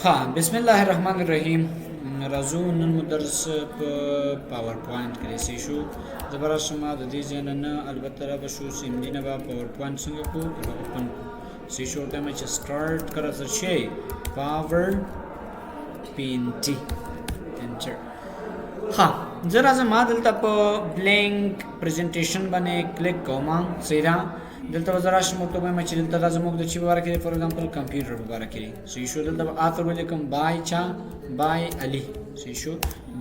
ها بسم الله الرحمن الرحیم. راځو نن مدرس په پاور پوینټ کې سې شو زبر شما د دې ځای نه البته را به شو سیمدي نه به پاور پوینټ څنګه کو اوپن سې شو ته مې چې سٹارټ کړه څه شي پاور پینټي انټر. ها زه راځم ما دلته په بلینک پریزنټیشن باندې کلیک کوم. سیدا دلته زرا شمو ته مې چې دلته زموږ د چی واره کې فور ایگزامپل کمپیوټر واره کې سې شو دلته اخر ولې کوم بای چا بای علي سې شو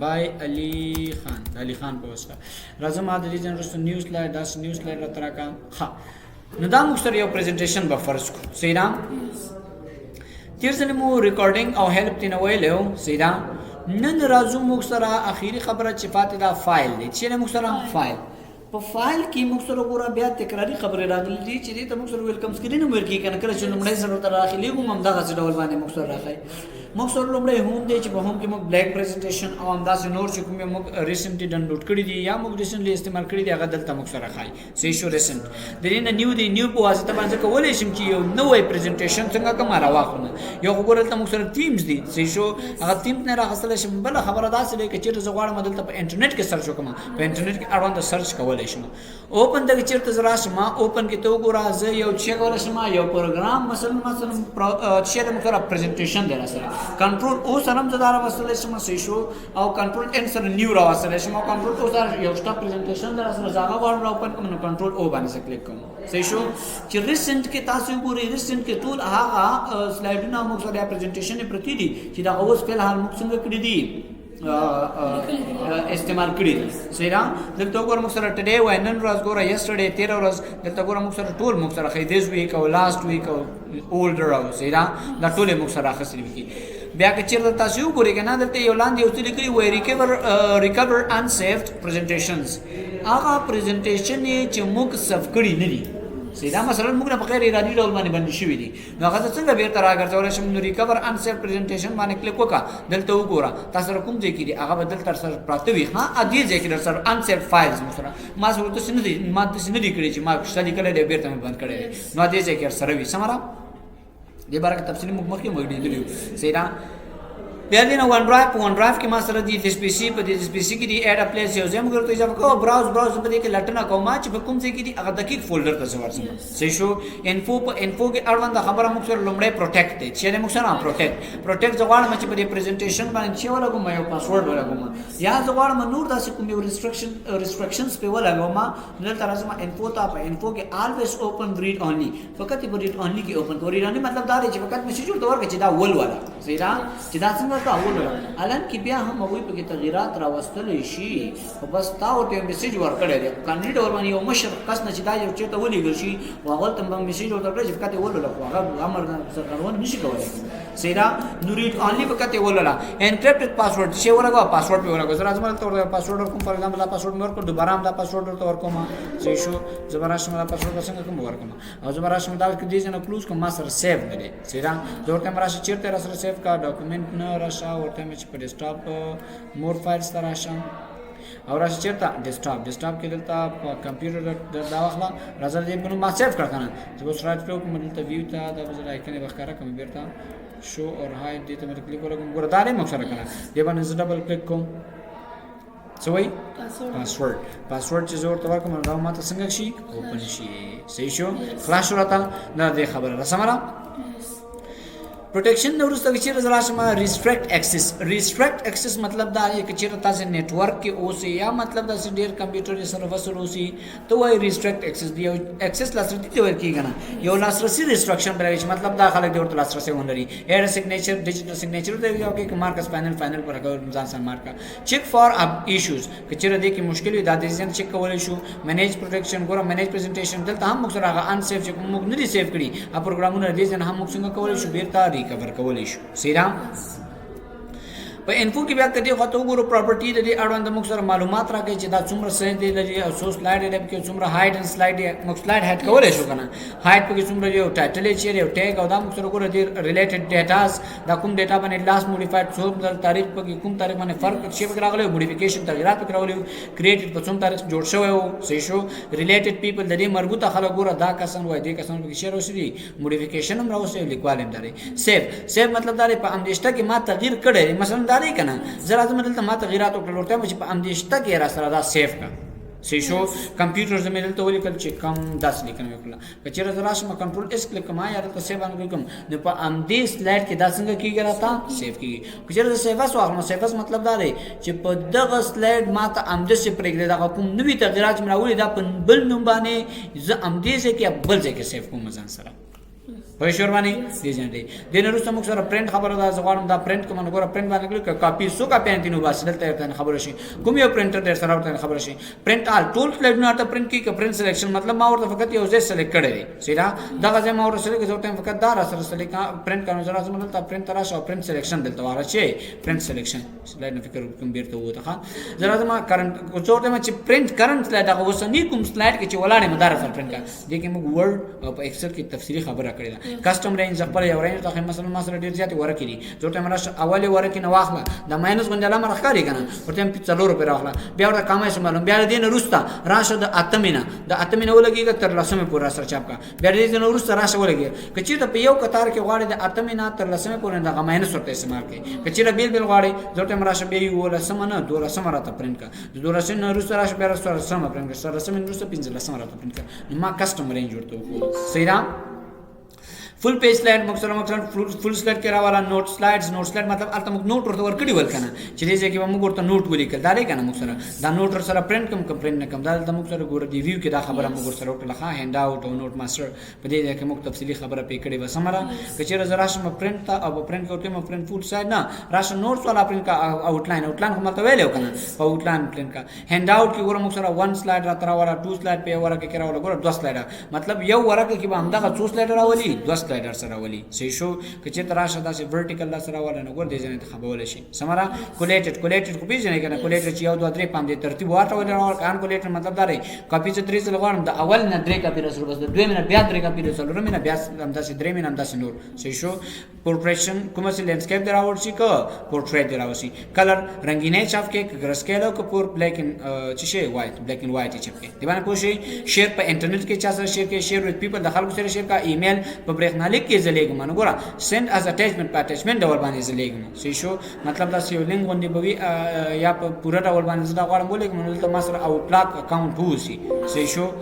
بای علي خان علي خان په واسطه راځم ما د دې جنرال نیو سلاید داس نیو سلاید را ترکا. ها نو دا موږ سره یو پریزنټیشن به فرض کو. سیدا تیر ځل مو ریکارډینګ او هیلپ تینه ویلو. سیدا نن راځو موږ سره اخیری خبره چې فاتحه دا فایل دی چې موږ سره فایل په فایل کې موږ سره ګوره بیا تکراری خبرې راغلي دي چې دې ته موږ سره ویلکم سکرین هم ورکی کنه کله چې لومړی سره تر راخلي کوم هم دغه ډول باندې موږ سره راخلي. موږ سره لومړی هم دی چې په هم کې موږ بلیک پریزنټیشن او همداسې نور چې کوم موږ ریسنټلی ډاونلوډ کړی دي یا موږ ریسنټلی استعمال کړی دي هغه دلته موږ سره راخلي. سې شو ریسنټ د دې نه نیو دی نیو په واسطه باندې کولای شم چې یو نوې پریزنټیشن څنګه کوم راوخونه یو ګوره ته موږ سره ټیمز دي. سې شو هغه ټیم نه راغستل شم بل خبره داسې دی چې زه غواړم دلته په انټرنیټ کې سرچ وکم په انټرنیټ کې اړوند سرچ کولای شم. اوپن دغه چیرته زرا شما اوپن کې ته وګوره زه یو چیک ولا شما یو پروګرام مثلا چې د مخه پریزنټیشن دی سره کنټرول او سره زدار وسله شما سې شو او کنټرول ان سره نیو را وسله شما کنټرول او سره یو ستا پریزنټیشن در سره ځاګه وړم اوپن کوم کنټرول او باندې کلیک کوم. سې شو چې ریسنټ کې تاسو وګورئ ریسنټ کې ټول هغه سلایډونه موږ سره پریزنټیشن پرتی دي چې دا اوس په حال موږ څنګه کړی دي استعمال کړی دي. سیدا دلته وګورم موږ سره ټډے وای نن ورځ ګوره یسټرډے 13 ورځ دلته وګورم موږ سره ټول موږ سره خې دیس ویک او لاست ویک او اولډر او سیدا دا ټول موږ سره اخستل وی بیا که چیرته تاسو وګورئ کنه دلته یو لاندې یو څه لیکلي وای ریکور ان سیفډ پریزنټیشنز هغه پریزنټیشن چې موږ سیف کړی نه دي. سیدا مثلا موږ نه په غیر ارادي ډول باندې باندې شوې دي نو هغه څنګه بیرته راګرځول شم. نو ریکور ان سیف پریزنټیشن باندې کلیک وکړه دلته وګوره تاسو کوم ځای کې دي هغه بدل تر سره پراته وي. ها ا دې ځای کې در سره ان سیف فایلز مثلا ما څه ورته سن دي ما څه نه دي کړی چې ما څه لیکل دي بیرته بند کړی نو دې ځای کې سره وي سمرا دې بارے کې تفصیلی مخکې موږ دي سیدا بیا دینه ون ډرایو کې ما سره دي اس پی سی په دې اس پی سی کې دي اډ اپلیس یو زم ګرته اضافه کو براوز په دې کې لټنه کوم چې په کوم ځای کې دي هغه دقیق فولډر ته ورسم. سې شو انفو کې اړوند خبره موږ سره لومړی پروټیکټ دي چې موږ سره پروټیکټ ځوړم چې په دې پریزنټیشن باندې چې ولګم یو پاسورډ ولګم یا ځوړم نور داسې کوم یو ریستریکشنز په ولګم دلته راځم انفو ته په انفو کې الویز اوپن ریډ اونلی فقط په ریډ اونلی کې اوپن کوي رانی مطلب دا دی چې فقط میسج ورته ورکړي چې دا ول والا زیرا چې دا څنګه الان کې بیا هم هغوی په کې تغیرات راوستل شي او بس تا ورته میسج ورکړی دی کاندید اور باندې یو مشر کس نه چې دا یو چیرته ولېږل شي هغه ته به میسج ورته کړی چې فقط ولول هغه امر سرکارونه نشي کولای. سیدا نو ریډ اونلی فقط ولول انکریپټډ پاسورډ چې ورغوا پاسورډ په ورغوا زرا زما ته ورته پاسورډ ورکوم فار ایگزامپل دا پاسورډ مې ورکړ دوباره هم دا پاسورډ ورته ورکوم. چې شو زبر شم دا پاسورډ څنګه کوم ورکوم او زبر شم دا کې دې نه کلوز کوم ما سره سیو نه دي. سیدا ورته مرا چیرته را سره سیو کا ډاکومنٹ نه راشه ورته مې په ډیسکټاپ مور فایلز تر راشم او راشه چیرته ډیسکټاپ کې دلته په کمپیوټر دا واخلا راځه دې په ما سیو کړ کنه چې اوس رائټ کلیک کوم دلته ویو ته دا به لایکنه بخاره کوم بیرته شو اور هاید دې ته مې کلیک وکړم ګور دا نه مخسره کنه دې باندې ډبل کلیک کوم سوي پاسورډ چې زور تور کوم دا ماته څنګه شي اوپن شي. صحیح شو خلاص ورته دا دې خبره رسمره پروټیکشن نو ورسته چې زرا شما ریستریکټ اکسس مطلب دا دی چې تاسو نیټورک کې اوسې یا مطلب دا ډیر کمپیوټر سره وصل اوسې ته وای ریستریکټ اکسس دی اکسس لاسرسي ته ورکی کنه یو لاسرسي ریستریکشن برابر مطلب دا خلک ورته لاسرسي ونلري اډ سیګنیچر ډیجیټل سیګنیچر دی یو کې مارکس فائنل پر ځان سره مارکا چیک فار اب ایشوز کچره دې کې مشکل وي دا د ځین چیک کولای شو منیج پروټیکشن ګوره منیج پریزنټیشن دلته هم موږ سره ان سیف چې موږ نه دي سیف کړی ا پروګرامونه دې ځین هم موږ څنګه کولای شو بیرته ریکور کولای شو. سیدا په انفو کې بیا کدي خو ته وګورو پراپرټي د دې اړوند موږ سره معلومات راکړي چې دا څومره سایز دی لري او سو سلاید دی کې څومره هایټ ان سلاید دی موږ سلاید هایټ کولای شو کنه هایټ په کې څومره دی او ټایټل یې چیرې او ټیګ او دا موږ سره وګورو د ریلیټډ ډیټاز دا کوم ډیټا باندې لاست موډیفایډ څو تاریخ په کې کوم تاریخ باندې فرق شي په راغلی موډیفیکیشن تغیرات په راغلی کریټډ په څوم تاریخ جوړ شوی او صحیح شو ریلیټډ پیپل د دې مربوطه خلک ګوره دا کسان وای دي کسان په شیر اوسې دي موډیفیکیشن هم راوځي لیکوال هم داري سیف مطلب داري په اندیشته کې ما تغییر کړی مثلا داري کنه زرا زما دلته ما تغیرات وکړل ورته چې په اندیشته کې را سره دا سیف کا صحیح شو کمپیوټر زمې دلته ولیکل چې کم 10 لیکنه وکړه کچېره زرا شم کنټرول اس کلیک کما یا دلته سیف باندې کوم نو په امدې سلایډ کې دا څنګه کیږي راته سیف کیږي کچېره سیفس واخلم سیفس مطلب دا دی چې په دغه سلایډ ما ته امدې سي پرېږدي دا کوم نوې تغیرات مې راولي دا په بل نوم باندې زه امدې سي کې بل ځای کې سیف کوم ځان سره پوه شو باندې دې ځان دی د نورو سم سره پرنٹ خبره دا زغوارم دا پرنٹ کوم نګور پرنٹ باندې کلیک کاپی سو کا پین تینو باسل ته خبره شي کوم یو پرنټر در سره ورته خبره شي پرنٹ آل ټول سلایډ نه ته پرنٹ کی ک پرنٹ سلیکشن مطلب ما ورته فقط یو ځای سلیکټ کړی دی سیدا دا غزه ما ورته سلیکټ زوته فقط دا را سره سلیکټ پرنٹ کارو زرا زما ته پرنٹ ترا شو پرنٹ سلیکشن دلته واره شي پرنٹ سلیکشن سلایډ نه فکر کوم بیرته وته ښا زرا زما کرنٹ زوته ما چې پرنٹ کرنٹ سلایډ هغه وسنی کوم سلایډ کې چې ولاړې مدار سره پرنٹ کا دې کې موږ ورډ او په ایکسل کې تفصیلی خبره کړې ده کسٹم رینج خپل یو رینج ته مثلا ما سره ډیر زیات ورکې دي زوته مله اول ورکې نه واخله د ماینس غونډه لمر ښکاری کنه ورته په 4 روپے راخله بیا ورته کمای شو معلوم بیا دې نه روستا راشه د اتمینا ولګیږي تر لسمه پورې سره چاپ کا بیا دې نه روستا راشه ولګي کچې ته په یو قطار کې غواړي د اتمینا تر لسمه پورې د ماینس ورته استعمال کوي کچې بیل غواړي زوته مراشه به یو لسمه نه 2 لسمه راته پرنٹ کا د 2 لسمه روستا راشه بیا راشه لسمه پرنٹ کا سره لسمه روستا 15 لسمه راته پرنٹ کا ما کسٹم رینج ورته سیدا full page slide मक्सर full slide के वाला नोट स्लाइड्स मतलब अलता मुक नोट ورته ورکړي ولکنه چې دې ځکه موږ ورته نوٹ ولیکل دا لري کنه مکسر دا نوٹ سره پرنٹ کم پرنٹ نه کم دا د مکسر ګور دی ویو کې دا خبره موږ سره وکړه ها هند اوټ او نوٹ ماستر په دې ځکه موږ تفصیلی خبره پې کړې و سمره کچېره زرا شم پرنٹ تا او پرنٹ کوته م پرنٹ فول سایډ نه راشه نوټس والا پرنٹ کا آؤټلاین کوم ته ویلو کنه په آؤټلاین پرنٹ کا هند اوټ کې ګور موږ سره 1 سلاید را تر والا 2 سلاید په ورکه کې راول ګور 2 سلاید مطلب یو ورکه کې به همدغه 2 سلاید راولي 2 سلاید سره راولي صحیح شو کچې تراشه داسې ورټیکل لا سره ولا نه ګور دې ځنه انتخابول شي سمرا کولیټډ کو پیژنې کنه کولیټډ چې یو 2 3 5 دې ترتیب ورته ولر او کان کولیټډ مطلب دا رہی کاپی چې 3 لغوان د اول نه 3 کاپی رسول بس د 2 منه بیا 3 کاپی رسول رمنه بیا هم داسې 3 منه هم داسې نور صحیح شو پورټریشن کوم څه لینډسکیپ دراوړ شي کو پورټریټ دراوړ شي کلر رنگینه چاپ کې ګرسکیلو کو پور بلیک ان چې شي وایټ بلیک ان وایټ چاپ کې دی باندې پوښي شیر په انټرنیټ کې چا سره شیر کې شیر وذ پیپل د خلکو سره شیر کا ایمیل په برېښنالیک کې زلېګم نو ګور send as attachment په attachment ډول باندې زلېګم صحیح شو مطلب دا یو لینک باندې بوي یا په پورا ډول باندې زدا غواړم بولېګم نو ته ما سره اوټلاک اکاونټ ووسی صحیح شو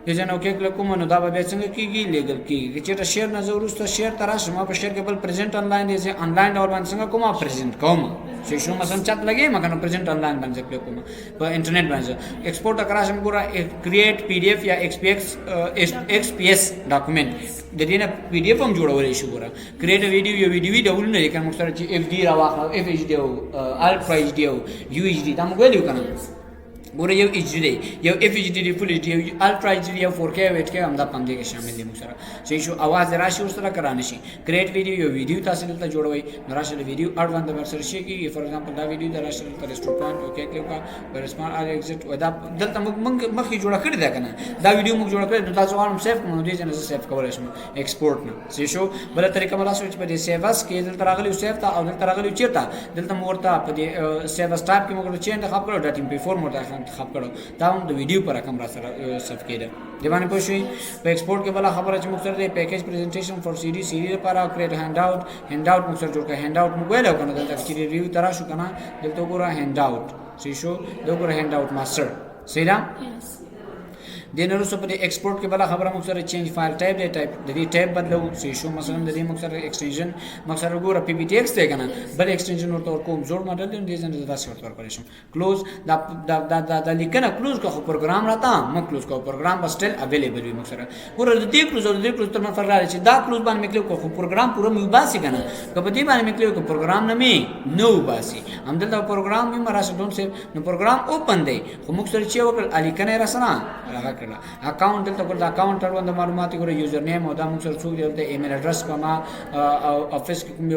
یزن او کې کوم نو دا به څنګه کیږي لیګل کیږي چې شیر نه ضرورت شیر تراشه ما په شیر کې بل پریزنٹ آنلاین دی آنلاین ډول باندې څنګه کومه پریزنٹ کوم صحیح شو مثلا چت لګي مګر نو پریزنٹ آنلاین باندې کلیک کوم په انټرنیټ باندې ایکسپورټ اکراشم ګورا کریټ پی ډی ایف یا ایکس پی ایس ډاکومېنټ د دې نه پی ډی ایف هم جوړولای شو ګورا کریټ ویډیو ډول نه لیکن مخ سره چې اف ډی راواخه اف ایچ ډی او الټرا ایچ ډی او یو ایچ ډی دا موږ ویلو کنه ګوره یو ایچ ډی یو اف ایچ ډی فل ایچ ډی الټرا ایچ ډی او 4K او 8K هم دا پاندې کې شامل دي موږ سره صحیح شو आवाज راشي ور سره کرانه شي کریټ ویډیو تاسو دلته جوړوي راشه ویډیو اډ باندې ورسره شي کی فور ایگزامپل دا ویډیو د راشه تر ریسټور پوینټ اوکې کلیک کا ورسمان ار ایگزیټ و دا دلته موږ مخې جوړ کړی دا کنه دا ویډیو موږ جوړ کړی نو تاسو هم سیف کوم دې نه سیف کولای شم ایکسپورټ نه صحیح شو بل طریقه مله سوچ په دې سیوس کې دلته راغلی سیف تا او دلته راغلی چیرته دلته مورته په دې سیوس ټایپ کې موږ چینج انتخاب کړو ډاټ ام پی 4 مورته انتخاب کړو دا هم د ویډیو پر رقم را سره سیف کېده دی باندې پوښي په ایکسپورټ کې بل خبره چې موږ سره د پیکیج پریزنټیشن فور سیری لپاره کریټ هاند اوټ موږ سره جوړ کړ هاند اوټ موږ ویلو کنه دلته چې ریویو ترا شو کنه دلته وګوره هاند اوټ صحیح شو وګوره هاند اوټ ماستر صحیح ده دین وروسته په ایکسپورټ کې بل خبره موږ سره چینج فایل ټایپ دی ټایپ د دې ټایپ بدلو صحیح شو مثلا د دې موږ سره ایکسټنشن موږ سره وګوره پی پی ټی ایکس دی کنه بل ایکسټنشن ورته کوم جوړ ماډل دی دې ځنه تاسو ورته ورکړی شم کلوز دا لیکنه کلوز کو پروګرام راته موږ کلوز کو پروګرام بس سټیل اویلیبل وي موږ سره ګوره د دې کلوز او د دې کلوز تر فرق راځي دا کلوز باندې مې کلیک کو پروګرام پوره مې باسي کنه کله دې باندې مې کلیک کو پروګرام نه مې نو باسي هم دلته پروګرام مې مراسه ډون سیو نو پروګرام اوپن دی خو موږ سره چې وکړ الیکنه راسنه راغ کړه. اکاونټ دلته ګور د اکاونټ اړوند معلومات ګور یوزر نیم او دا موږ سره څوک دی ایمیل اډرس په ما افیس کې کوم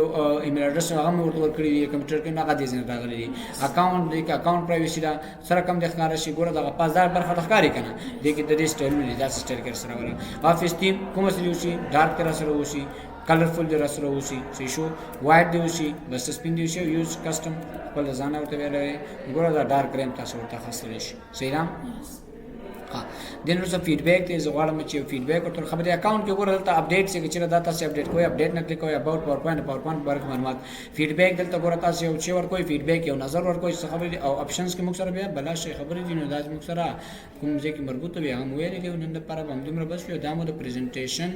ایمیل اډرس هغه مې ورته ورکړی دی کمپیوټر کې هغه دې نه راغلی دی. اکاونټ دی که اکاونټ پرایویسی دا سره کم د ښکار شي ګور دغه 5000 برخه ښکاری کنه دې کې د دې سټایل ملي دا سټایل کې سره ولا افیس تیم کوم سره وشي ډارک تر سره وشي کلرفل دی سره وشي سی شو وایټ دی وشي بس سپین دی وشي یوز کسٹم خپل ځان ورته ویلې ګور دا ډارک ریم تاسو ورته خاصه شي صحیح رام. ها دین ورته فیډبیک ته زغړم چې فیډبیک ورته خبرې اکاونټ کې ګور دلته اپډیټ چې چې داتا سي اپډیټ کوی اپډیټ نه کلیک کوی اباوت پاور پوینټ برک معلومات فیډبیک دلته ګور تاسو یو چې ور کوئی فیډبیک یو نظر ور کوئی خبرې او اپشنز کې موږ سره بیا بلا شي خبرې دي نو دا موږ سره کوم ځکه مربوطه وي هم ویلې دی نن لپاره هم دومره بس یو دامو د پریزنټیشن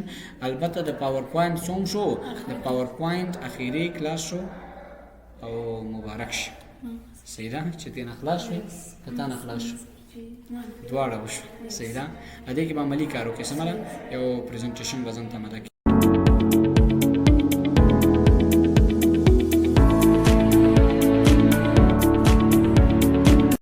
البته د پاور پوینټ سوم شو د پاور پوینټ اخیری کلاس شو او مبارک شي صحیح ده چې دین اخلاص شي کته نه اخلاص شو دواړه وشو صحیح ده ا دې کې به عملی کارو کې سمره یو پریزنټیشن وزن ته مده